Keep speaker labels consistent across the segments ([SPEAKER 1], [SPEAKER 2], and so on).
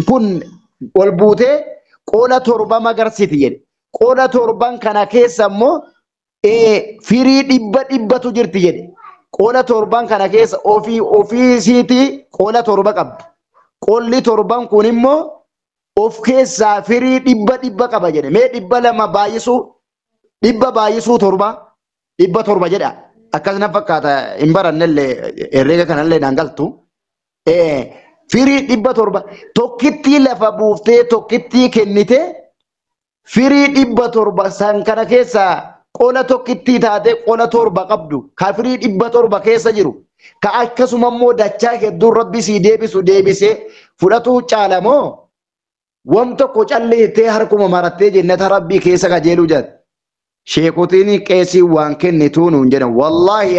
[SPEAKER 1] kun ol buutee qooda torba magarsiti jedhe. Qooda torban kana keessa immoo firii dhibbatu jirti jedhe. Qooda torban kana keessa ofiisiitii qooda torba qabdu. Qolli torban kun immoo of keessaa firii dhibba qaba jedhe. Mee 200 baay'isuu torba jedha. Akkasuma fakkaata hin barannellee herreega kanallee dangaltu. Firii 700 tokkittii lafa buuftee tokkittii kennite firii 700 san kana keessaa qola tokkittii taate qola torba qabdu ka firii 700 keessa jiru ka akkasuma immoo dachaa hedduu rabbi sii deebisee fudhatu caalamoo wam tokko calleettee harkuma marattee jannata rabbii keessa qajeeluu jette. Sheekotiin qeesii waan kennituu nuun jedhan wallaahi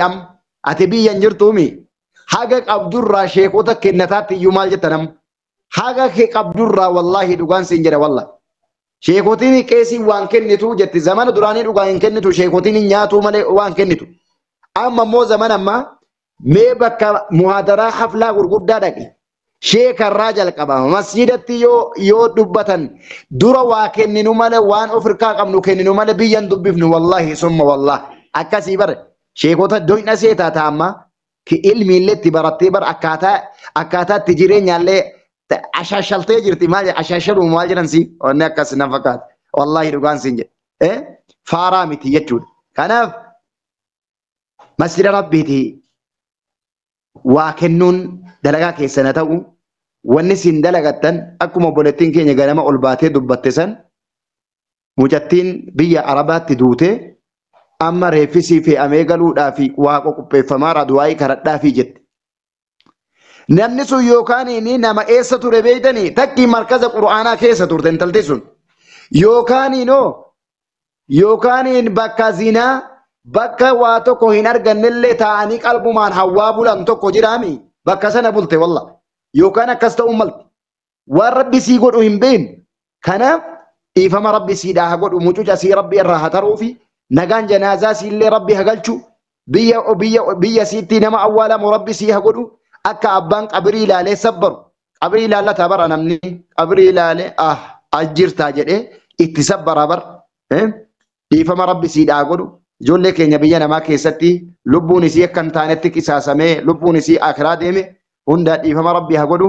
[SPEAKER 1] ati biyya hin jirtuumi. Haga qabdurraa sheekota kennataatti iyyuu maal jettanam haga kee qabdurraa wallaahi dhugaan siin jedha wallaahi. Sheekotiin qeesii waan kennituu jetti zamana duraanii dhugaan hin kennitu sheekotiin nyaatuu malee waan kennitu. Amma immoo zaman ammaa mee bakka muhaadaraa haflaa gurguddaa dhaqe sheekarraa jalqaba masjidatti yoo dubbatan dura waa kenninu malee waan of hirkaa qabnu kenninu malee biyyan dubbifnu wallaahi summa wallaahi akkasii bare sheekota doyna seetaa ta'ammaa. Ki ilmi illee itti barattee bar akkaataa itti jireenyaallee ashashaltee jirti maal ashashaluu maal jedhansi onni akkas na fakkaata wallaahi dhugaan siin jedhe faaraa miti jechuudha. Kanaaf masjida rabbiiti waa kennuun dalagaa keessana ta'u wanni siin dalagattan akkuma obboleettiin keenya ganama ol baatee dubbatte san mucattiin biyya arabaatti duutee amma reeffisii fe'amee galuudhaa fi waaqa qopheeffamaa raduwaayii karadhaa fi jette. Namni sun yookaan inni nama eessa ture beeytanii takkii markaza qura'aanaa keessa turte intalti sun yookaan bakka zinaa bakka waa tokko hin argannellee taa'anii qalbumaan hawwaa bulan tokko jiraami bakka sana bulte walla yookaan akkas ta'uu malte waan rabbi sii godhu hin beekne kanaaf dhiifama rabbi siidhaa haa godhu mucuca sii rabbi irraa haa taruufi. Nagaan janaazaa siillee rabbi hagalchu biyya siitti nama awwaalamu rabbi sii haa godhu akka abbaan qabrii ilaalee sabbaru qabrii ilaallata bara namni qabrii ilaalee ajjirtaa jedhee itti sabbara bar dhiifama rabbi siidhaa godhu ijoollee keenya biyya namaa keessatti lubbuun isii akka hin taanetti qisaasamee lubbuun isii akiraa deeme hunda dhiifama rabbi haa godhu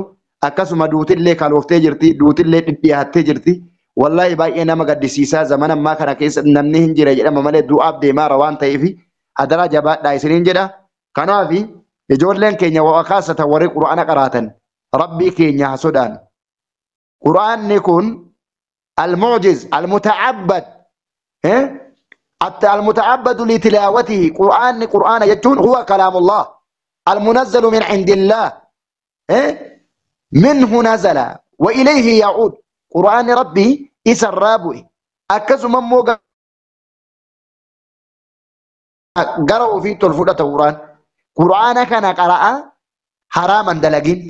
[SPEAKER 1] akkasuma duutillee kalooftee jirti duutillee dhidhiyaattee jirti. Wallahi baay'ee nama gaddisiisaa zaman ammaa kana keessa namni hin jira jedhama malee du'aaf deemaara waan ta'eef hadaraa jabaadhaa isiniin jedha. Kanaaf ijoolleen keenya waqaasata warri qura'aana qaraatan rabbii keenya haa sodaan. Qura'aanni kun al-mu'jiz al-muta'abbad al-muta'abbadu li tilaawatihi qura'aana jechuun huwa kalaamullah al-munazzalu min indillah minhu nazala wa ilayhi ya'ud. Qura'aanni rabbii isa irraa bu'e akkasuma immoo gara ofiitti ol fudhata qura'aana kana qara'a haraaman dalagin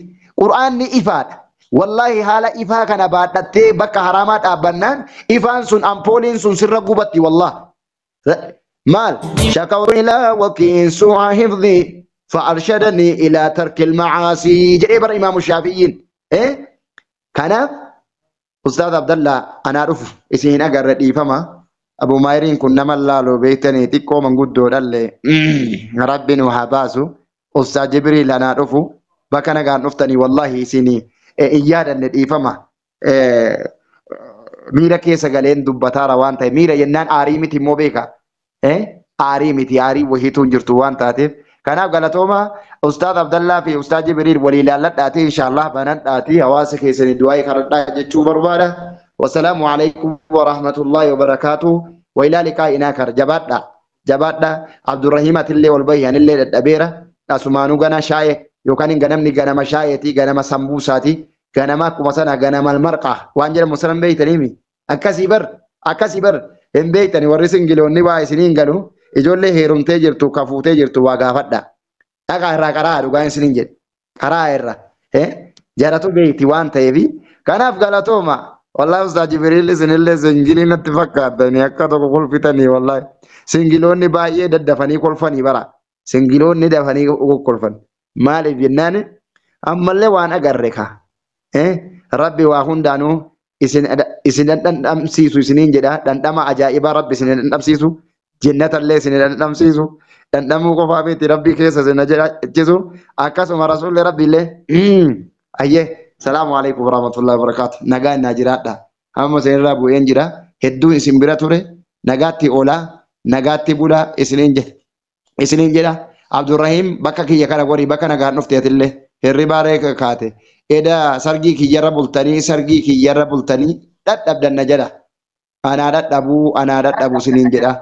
[SPEAKER 1] qura'aanni ifaadha wallahi haala ifaa kana baadhattee bakka haraamaa dhaabbannaan ifaan sun ampooliin sun sirra gubatti wallahi maal shakawru ilaa wakiin su'a hifdhi fa'arshadanii ilaa tarkil macaasii jedhee bara imaamu shaafi'iin kanaaf Ustaz Abdallah anaa dhufu isin agarra dhiifama Abu Maayiriin kun nama laaloo beektanii xiqqoo manguddoodhallee rabbi nu haa baasu Ustaz Jibriil anaa dhufu bakka nagaan dhuftanii wallahi isin hin yaadanne dhiifama miira keessa galeen dubbataara waan ta'e miira yennaan aarii miti immoo beeka aarii miti aarii wahiitu hin jirtu waan taateef kanaaf galatooma Ustaz Abdallah fi Ustaz Jibriil walii ilaalladhaati inshallah banadhaati hawaasa keessanii du'aa kadhadhaa jechuu barbaada. Wassalaamu alaikum wa rahmatullahi wa barakatuh wa ilaa liqaa'inaa kar jabaadha Abdurrahiim atillee wal bayyanillee dadhabeera asumaanuu gana shaayee yookaan ganamni ganama shaayeeti ganama sambuusaati ganama akkuma sana ganama almarqaa waan jedhamu sanan beeytaniimi akkasii bar hin beeytani warri singiloonni waa isiniin galu ijoollee heerumtee jirtu kafuutee jirtu waa gaafadha dhagaa irraa qaraa dhugaan isiniin jedhe qaraa irra jaratu beeyti waan ta'eefi kanaaf galatooma wallahi Ustaz Jibriil isinillee singilii natti fakkaatanii akka tokko kolfitanii wallahi singiloonni baay'ee daddafanii kolfanii bara singiloonni dafanii kolfan maaliif jennaan ammallee waan agarre ka rabbi waa hundaanuu isin dhandhamsiisu isiniin jedha dhandhama ajaa'ibaa rabbi isin dhandhamsiisu jennatallee isin dhandhamsiisu dhandhamuu qofaa miti rabbi keessa isin jedhachisu akkasuma rasuulli rabbiillee ayyee salaamu alaikum warahmatullahi wabarakaatu nagaa innaa jiraadha amma isinirraa bu'een jira hedduun isin bira ture nagaatti oolaa nagaatti bulaa isiniin jedha Abdurrahim bakka kiyya kana gorii bakka nagaan dhufteetillee hirribaa reeka kaate eda sargii kiyyarra bultanii dadhabdanna jedha anaa dadhabuu isiniin jedha.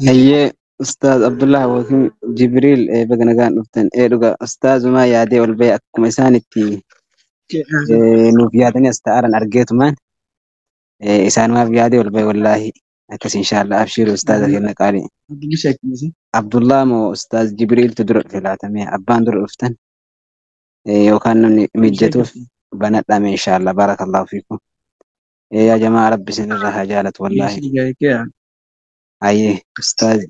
[SPEAKER 2] هي أستاذ عبد الله وكيم جبريل بقنا كان نفتن دوغا أستاذ ما يادي والبيع كمسان التي نوف يادني استعارا أرجيت مان إسان ما بيادي والبيع والله أكس إن شاء الله أبشر أستاذ في النقالي عبد الله مو أستاذ جبريل تدرك في العتمية أبان در أفتن وكان مجتوف بنات إن شاء الله بارك الله فيكم يا جماعة رب سن الرها جالت والله أيه أستاذ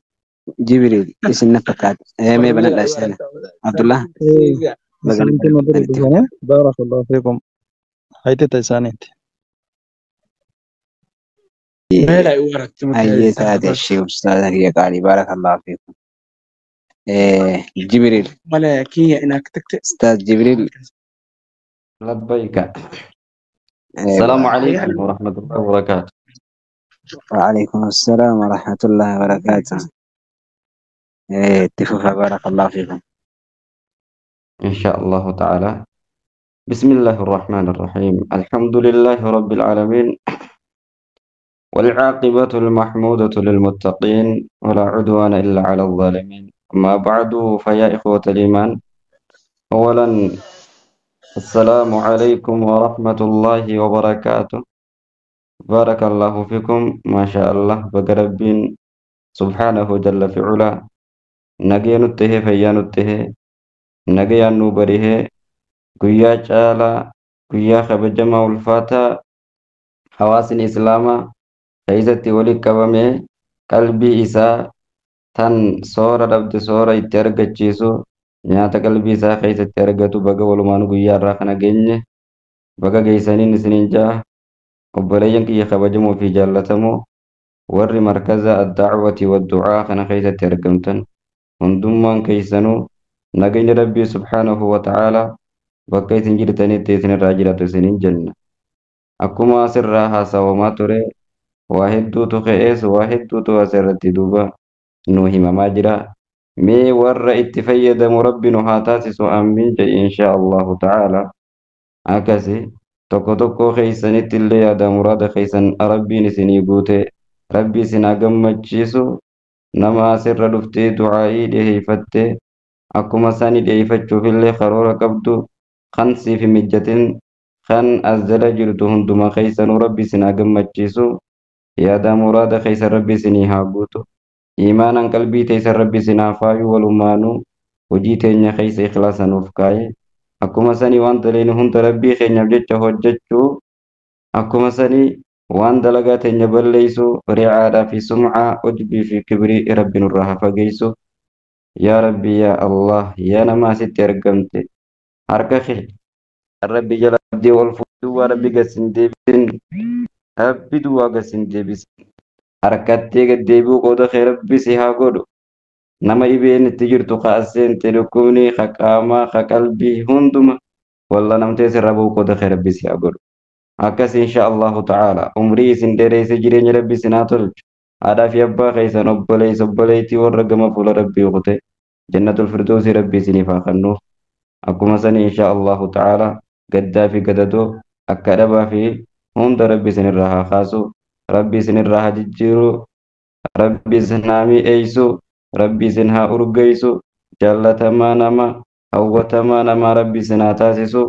[SPEAKER 2] جبريل اسم نفكات ما بنات الأسئلة عبد الله
[SPEAKER 3] بارك الله فيكم هايتي تسانيت
[SPEAKER 2] أيه هذا الشيء أستاذ هي قالي بارك الله فيكم جبريل أستاذ جبريل
[SPEAKER 4] لبيك. السلام عليكم ورحمة الله وبركاته.
[SPEAKER 2] وعليكم السلام ورحمة الله وبركاته. اتفقوا بارك الله فيكم.
[SPEAKER 4] إن شاء الله تعالى. بسم الله الرحمن الرحيم. الحمد لله رب العالمين، والعاقبة المحمودة للمتقين، ولا عدوان إلا على الظالمين. أما بعد فيا إخوة الإيمان، أولا السلام عليكم ورحمة الله وبركاته. بارك الله فيكم ما شاء الله بقربين سبحانه جل في علا نجيان التهي فيان التهي نجيان نوبره قيا جالا قيا خبجما والفاتا حواسن إسلاما خيزتي ولي كبمي قلبي إسا تن صورة ربد صورة اترقى جيسو نياتا قلبي إسا خيزتي أرقاتو بقى ولمانو قيا راخنا جنة بقى جيسانين سنين جاه وبلين كي خبجمو في جالتمو ور مركز الدعوة والدعاء خنا خيزة ترقمتن هندومان كيسانو نجين ربي سبحانه وتعالى بقيت جرتني تيسن الراجلة سنين جنة أكما سرها سوما تري واحد دوتو خيس واحد دوتو أسرت دوبا نوهي مماجرا مي ور اتفيد مربي نهاتاتي سؤال من إن شاء الله تعالى أكسي tokko tokko keeysanitti illee yaada muraada keeysan rabbiin isinii guute rabbi isin haa gammachiisu nama asirra dhuftee du'aa'ii dhiheeyfatte akkuma isaanii dhiheeyfachuuf illee karoora qabdu kan siif hin mijatin kan as jala jirtu hunduma keeysanuu rabbi isin haa gammachiisu yaada muraada keeysan rabbi isinii haa guutu iimaanan qalbii teeysan rabbi isin haa faayu walumaanuu hojii teenya keeysa ikhlaasanuuf kaa'e akkuma sanii waan daleen hunda rabbii keenyaaf jecha hojjechuu akkuma sanii waan dalagaa teenya balleeysu ri'aadhaa fi sumcaa ujbii fi kibrii rabbi nurraa haa fageeysu yaa rabbi yaa allah yaa nama asitti argamte harka kee rabbi jala abdii ol fuudhuu waa rabbi gasin deebisin rabbi duwwaa gasin deebisin harkattee gad deebi'uu qooda kee rabbi si haa godhu nama ibeen itti jirtu kaasente dhukkubni qaamaa qalbii hunduma walla namtee sirra bu'u qooda kee rabbi si haa godhu akkas insha allahu ta'ala umrii isin dheereyse jireenya rabbi isin haa tolchu haadhaa fi abbaa keeysan obboleeytii warra gama fuula rabbii kute jannatul firdoosi rabbi isiniif haa kennuuf akkuma sani insha allahu ta'ala gaddaa fi gadadoo akka dhabaa fi hunda rabbi isinirraa haa kaasu rabbi isinirraa haa jijjiiru rabbi isin haa mi'eeysu rabbi isin haa urgeeysu jaallatamaa nama hawwatamaa nama rabbi isin haa taasisu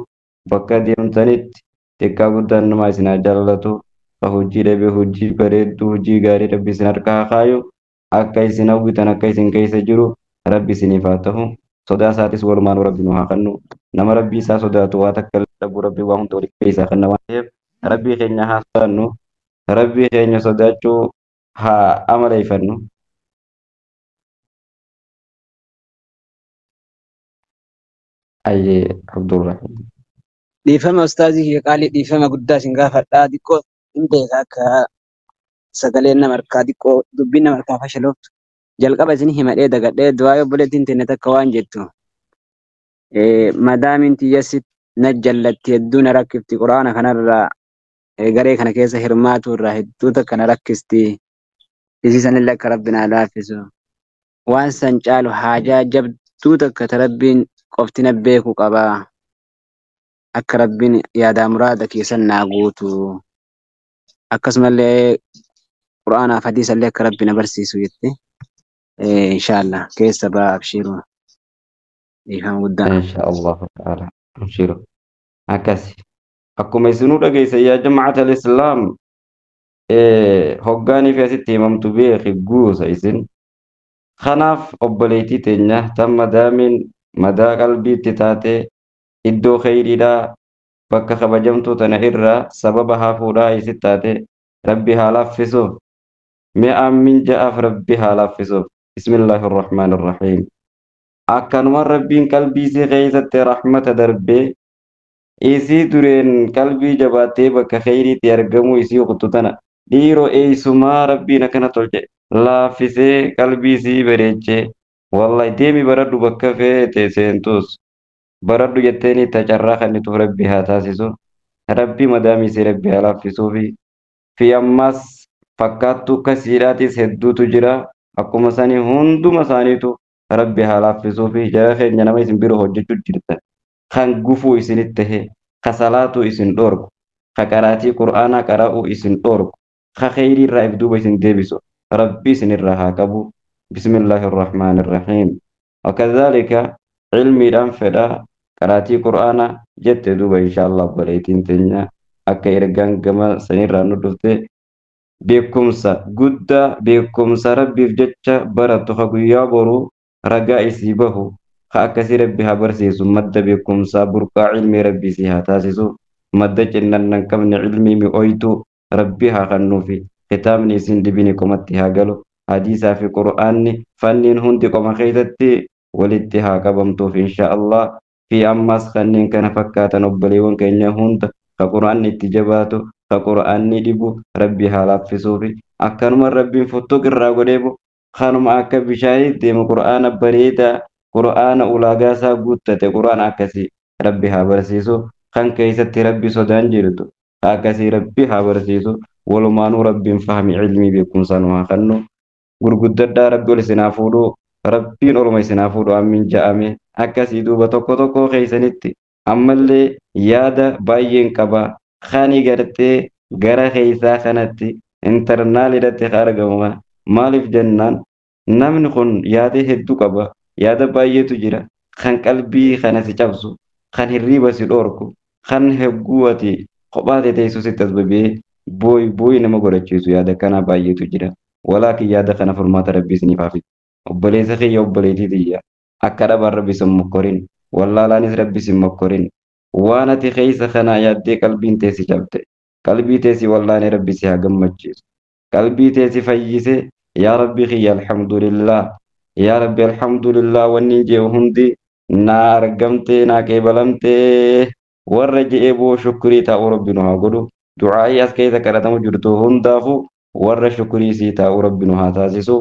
[SPEAKER 4] bakka deemtanitti xiqqaa guddaan nama isin haa jaallatu ka hojii dhabe hojii bareedduu hojii gaarii rabbi isin harka haa kaayu akka isin hawwitan akka isin keessa jiru rabbi isiniif haa ta'u sodaa isaatis walumaan rabbi nu haa kennu nama rabbi isaa sodaatu waa takka dhabu rabbi waa hunda walitti keessaa kenna waan ta'eef rabbii keenya haa sodaannu rabbii keenya sodaachuu haa amaleeyfannu أي عبد الرحيم.
[SPEAKER 2] Dhiifama ustaazii kiyya qaalii dhiifama guddaa isin gaafadhaa xiqqoo hin beekaa akka sagaleen nama harkaa xiqqoo dubbiin nama harkaa fashalooftu. Jalqaba isin himadhee dagadhee du'aa obboleettiin tenne takka waan jettu. Madaamin tiyyasit na jallatti hedduu na rakkifti quraana kanarraa garee kana keessa hirmaatu irraa hedduu takka na rakkisti. Isiisanillee akka rabbi naa laaffisu. Waan san caalu haajaa jabduu takka ta rabbiin qofti na beeku qabaa. Akka rabbiin yaadaa muraada keessan naa guutu. Akkasumallee quraanaaf hadiisallee akka rabbi na barsiisu jette. Inshaallah keessa ba'a abshiru. Dhiifama guddaa.
[SPEAKER 4] إن شاء الله تعالى أبشروا أكاسي أكما يسنو دقيسا يا جماعة الإسلام هقاني في ستي ممتبه خبوسا يسن خناف أبليتي تنيا تم دامين مدى قلبي تتاتي إدو خيري دا بكا خبجمتو تنهر سببها فودا يستاتي ربي هالافسو مئة من جاء ربي هالافسو بسم الله الرحمن الرحيم akkanuma rabbiin qalbii isii keessatti rahmata darbee isii dureen qalbii jabaattee bakka khayriitti argamu isii kututana dhiiroo eeysumaa rabbiin akkana tolche laaffisee qalbii isii bareechee wallahi deemi baradhu bakka feete seentus baradhu jetteeni tacarraa kannituuf rabbi haa taasisu rabbi madaamii isii rabbi haa laaffisuufi fi ammas fakkaattuu kasiidhaatis hedduutu jira akkuma sanii hunduma isaaniitu rabbi haa laaffisuu fi jara keenya nama isin biroo hojjechuu jirtan kan gufuu isinitti tahe ka salaatuu isin dhorku ka qaraatii qur'aanaa qara'uu isin dhorku ka khayrii irraa if duuba isin deebisu rabbi isinirraa haa qabu bismillaahi irrahmaani irrahiim wakadhaalika cilmiidhaan fedhaa qaraatii qur'aanaa jette duuba inshaallah obboleettiin teenya akka ergaan gama sanirraa nu dhufte beekumsa guddaa beekumsa rabbiif jecha baratu ka guyyaa boruu ragaa isii bahu ka akkasii rabbi haa barsiisu madda beekumsaa burqaa cilmii rabbi isii haa taasisu madda cinnan nan qabne cilmii mi'ooytu rabbi haa kennuufi kitaabni isin dhibini qomatti haa galu hadiisaa fi qur'aanni fanniin hundi qoma keessatti walitti haa qabamtuuf insha Allah fi ammas kanneen kana fakkaatan obboleewwan keenya hunda ka qur'aanni itti jabaatu ka qur'aanni dhibu rabbi haa laaffisuufi akkanuma rabbiin fottoq irraa godheebu kanuma akka bishaanii deemu qur'aana bareedaa qur'aana ulaagaa isaa guuttate qur'aana akkasii rabbi haa barsiisu kan keessatti rabbi sodaan jirtu akkasii rabbi haa barsiisu walumaanuu rabbiin fahmi cilmii beekumsaa nu haa kennu gurguddadhaa rabbi ol isinaa fuudhu rabbiin oluma isinaa fuudhu amiin ja'ame akkasii duuba tokko tokko keessanitti ammallee yaada baay'een qaba kani gartee gara keessaa kanatti intarnaaliidhatti argamu maaliif jennaan namni kun yaada hedduu qaba yaada baay'eetu jira kan qalbii kana si cabsu kan hirriba si dhorku kan hegguu ati kophaate teessu sitti asbabee booyi nama godhachiisu yaada kana baay'eetu jira walaakin yaada kana furmaata rabbii isiniif haa fidu obboleessa kiyya obboleettii tiyya akka dhabaan rabbi sin mokkorin wallaalaanis rabbi sin mokkorin waan ati keessa kana yaaddee qalbiin teessi cabte qalbii teessi wallaane rabbi si haa gammachiisu qalbii teessi fayyise yaa rabbi kiyya alhamdulillah yaa rabbi alhamdulillah wanni jee hundi naa argamte naa qeebalamte warra je'ee boo shukrii taa'uu rabbi nu haa godhu du'aa'ii as keessa kadhatamu jirtu hundaafu warra shukrii sii taa'uu rabbi nu haa taasisu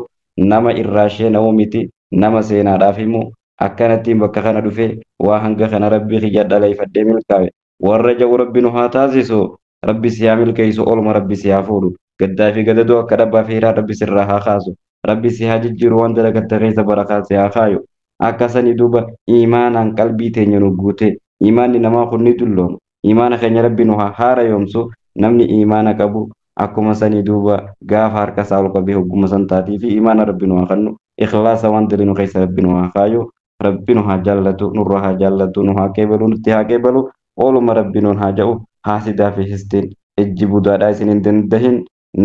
[SPEAKER 4] nama irraa sheena'uu miti nama seenaadhaaf himu akkanattiin bakka kana dhufe waa hanga kana rabbi kiyya dhaleeffadhee milkaawe warra ja'u rabbi nu haa taasisu rabbi si haa milkeessu olma rabbi si haa fuudhu gaddaa fi gadadoo akka dhabbaa fi hiraa rabbi sirraa haa kaasu rabbi si haa jijjiiru waan dalagatta keessa barakaa si haa kaayu akkasanii duuba imaanaan qalbii teenya nu guute imaanni namaa kun ni dulloomu imaana keenya rabbi nu haa haara yoomsu namni imaana qabu akkuma sanii duuba gaafa harka isaa ol qabee hogguma san taatii fi imaana rabbi nu haa kennu ikhlaasa waan dilinu keessa rabbi nu haa kaayu rabbi nu haa jaallatu nurra haa jaallatu nu haa qeebalu nutti haa qeebalu ooluma rabbi nuun haa ja'u haasidaa fi histiin ejji budaadhaa isin hin dandahin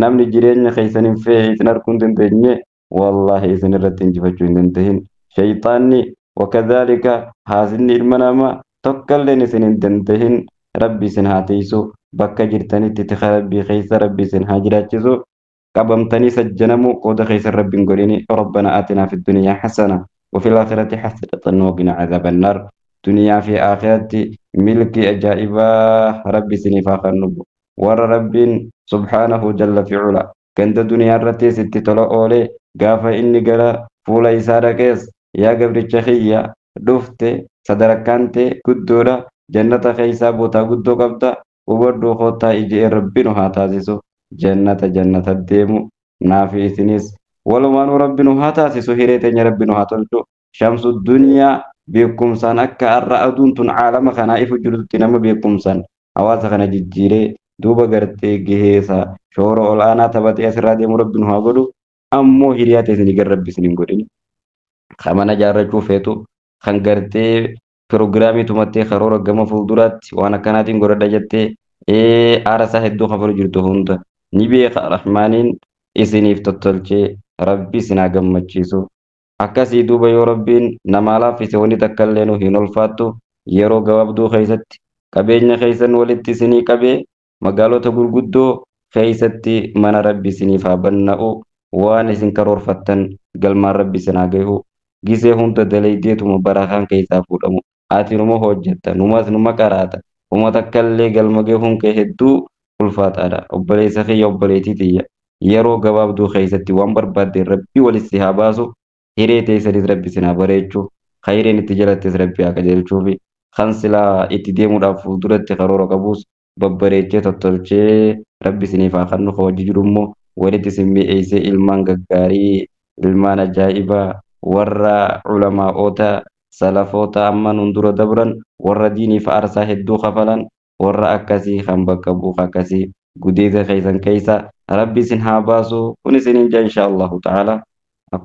[SPEAKER 4] namni jireenya keessaniin fee isin arguu hin dandeenye wallahi isin irratti injifachuu hin dandahin shayxaanni wakadhaalika haasinni ilma namaa tokkalleen isin hin dandahin rabbi isin haa teessu bakka jirtanitti tika rabbii keessa rabbi isin haa jiraachisu qabamtanii sajjanamu qooda keessa rabbiin godhini rabbana aatinaa fi dunyaa hasana وفي الآخرة حسنة وقنا عذاب النار دنيا في آخرتي ملك أجائبا ربي سنفا خنب ور رب سبحانه جل في علا كند دنيا رتي ستي طلع أولي قافا إني قرا فولا إسارة كيس يا قبر الشخية دفت صدركانت قدورة جنة خيسا بوتا قدو قبدا وبردو خوتا إجي ربنا هاتاسسو جنة الديمو نافي إثنيس ولو ربنا هاتاسسو هيريتين ربنا هاتلتو شمس الدنيا بكم سان أكا الرأدون تن عالم خنائف جلد تنم بكم سان أواز خنا ججيري دوبا غرتي جهيسا شورو الآن تبتي أسرا ديم ربنا هاقولو أمو هيرياتي سنقر ربي سنقرين خمانا جارة فيتو خنقرتي بروغرامي تمتي خرورة قم فولدرات وانا كاناتين قرد جتي آرسا هدو خفر جرتو هند نبي رحمانين إسنيف تطلچي ربي سنا قمتشيسو akkasii duuba yoo rabbiin namaa laaffise wanni takka illee hin ulfaattu yeroo gabaabduu keessatti qabeenya keessan walitti isinii qabee magaalota gurguddoo keessatti mana rabbi isiniif haa banna'u waan isin karoorfattan galmaan rabbi isin haa gahu gisee hunda dalaydeetuma barakaan keessaa fuudhamu ati numa hojjetta numas numa qaraata uma takka illee galma gahuun kee hedduu ulfaataadha obboleessa kiyya obboleettii tiyya yeroo gabaabduu keessatti waan barbaadde rabbi walitti haa baasu hiree teessanis rabbi sinaa bareechuu khayreen itti jalattis rabbi haa qajeelchuufi kan silaa itti deemuudhaaf fuulduratti karoora qabus babbareechee tottolchee rabbi siniif haa kannu hojii jirummoo walitti isin mi'eessee ilmaan gaggaarii ilmaan ajaa'ibaa warra culamaa'oota salafoota amma nun dura dabran warra diiniif aarsaa hedduu kafalan warra akkasii kan bakka buufa akkasii gudeessa keessan keessa rabbi isin haa baasu kun isiniin jaa insha Allahu ta'ala